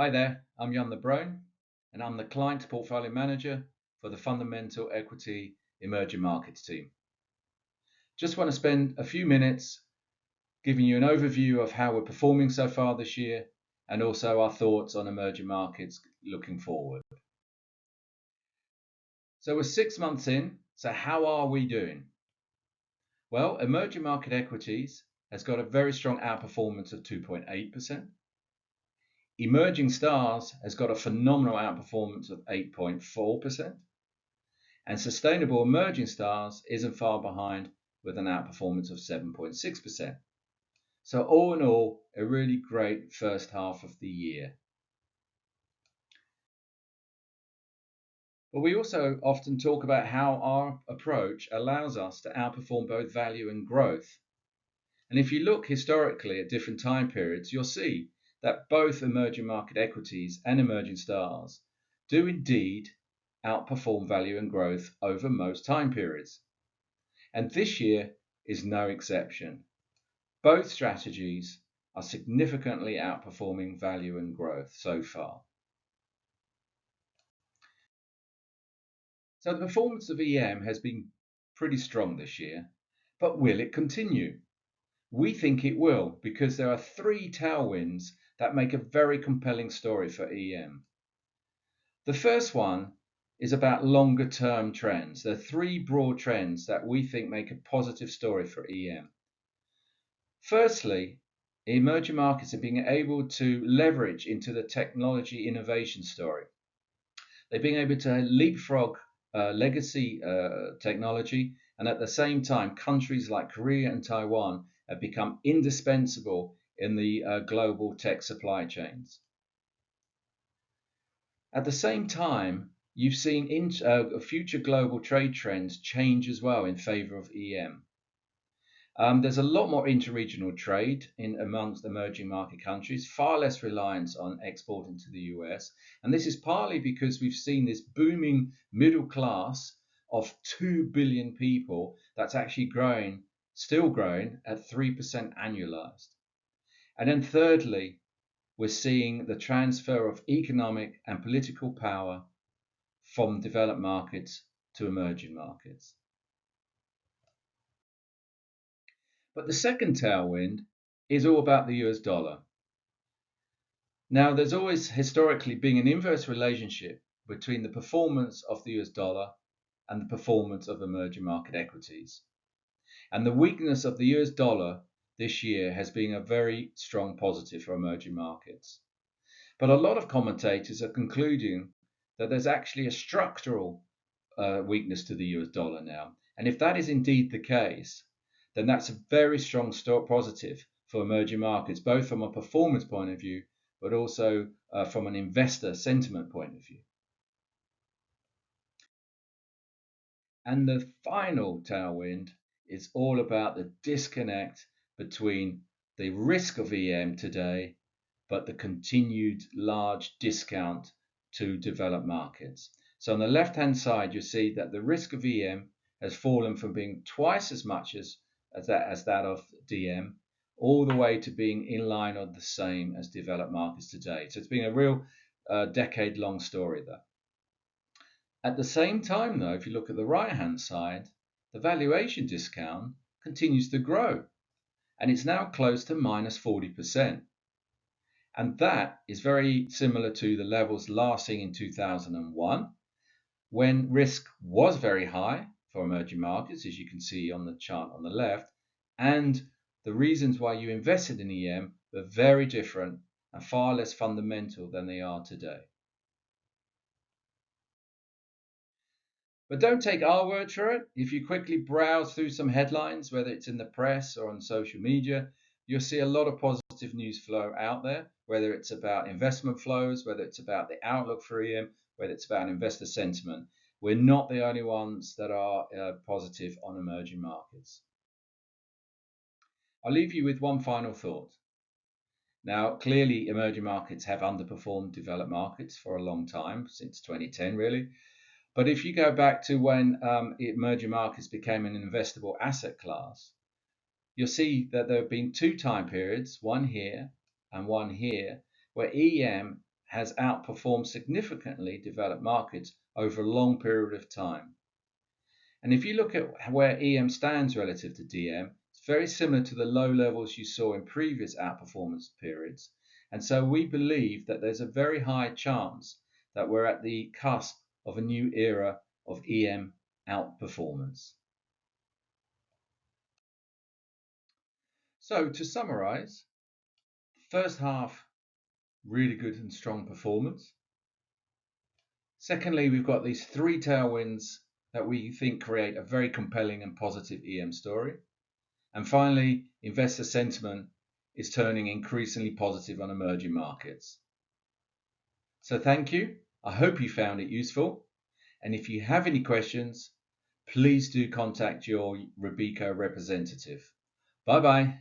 Hi there, I'm Jan de Bruijn, and I'm the Client Portfolio Manager for the Fundamental Equity Emerging Markets team. Just want to spend a few minutes giving you an overview of how we're performing so far this year and also our thoughts on emerging markets looking forward. So we're 6 months in, so how are we doing? Well, emerging market equities has got a very strong outperformance of 2.8%. Emerging stars has got a phenomenal outperformance of 8.4%. And sustainable emerging stars isn't far behind with an outperformance of 7.6%. So all in all, a really great first half of the year. But we also often talk about how our approach allows us to outperform both value and growth. And if you look historically at different time periods, you'll see that both emerging market equities and emerging stars do indeed outperform value and growth over most time periods. And this year is no exception. Both strategies are significantly outperforming value and growth so far. So the performance of EM has been pretty strong this year, but will it continue? We think it will because there are three tailwinds that make a very compelling story for EM. The first one is about longer term trends. There are three broad trends that we think make a positive story for EM. Firstly, emerging markets are being able to leverage into the technology innovation story. They're being able to leapfrog legacy technology, and at the same time, countries like Korea and Taiwan have become indispensable in the global tech supply chains. At the same time, you've seen future global trade trends change as well in favor of EM. There's a lot more interregional trade in amongst emerging market countries, far less reliance on exporting to the US. And this is partly because we've seen this booming middle class of 2 billion people that's actually growing, still growing at 3% annualized. And then thirdly, we're seeing the transfer of economic and political power from developed markets to emerging markets. But the second tailwind is all about the US dollar. Now, there's always historically been an inverse relationship between the performance of the US dollar and the performance of emerging market equities. And the weakness of the US dollar this year has been a very strong positive for emerging markets. But a lot of commentators are concluding that there's actually a structural weakness to the US dollar now. And if that is indeed the case, then that's a very strong positive for emerging markets, both from a performance point of view, but also from an investor sentiment point of view. And the final tailwind is all about the disconnect between the risk of EM today, but the continued large discount to developed markets. So on the left-hand side, you see that the risk of EM has fallen from being twice as much as that of DM, all the way to being in line or the same as developed markets today. So it's been a real decade-long story there. At the same time, though, if you look at the right-hand side, the valuation discount continues to grow, and it's now close to minus 40%. And that is very similar to the levels last seen in 2001, when risk was very high for emerging markets, as you can see on the chart on the left, and the reasons why you invested in EM were very different and far less fundamental than they are today. But don't take our word for it. If you quickly browse through some headlines, whether it's in the press or on social media, you'll see a lot of positive news flow out there, whether it's about investment flows, whether it's about the outlook for EM, whether it's about investor sentiment. We're not the only ones that are positive on emerging markets. I'll leave you with one final thought. Now, clearly, emerging markets have underperformed developed markets for a long time, since 2010, really. But if you go back to when emerging markets became an investable asset class, you'll see that there have been two time periods, one here and one here, where EM has outperformed significantly developed markets over a long period of time. And if you look at where EM stands relative to DM, it's very similar to the low levels you saw in previous outperformance periods. And so we believe that there's a very high chance that we're at the cusp of a new era of EM outperformance. So to summarize, first half, really good and strong performance. Secondly, we've got these three tailwinds that we think create a very compelling and positive EM story. And finally, investor sentiment is turning increasingly positive on emerging markets. So thank you. I hope you found it useful. And if you have any questions, please do contact your Robeco representative. Bye bye.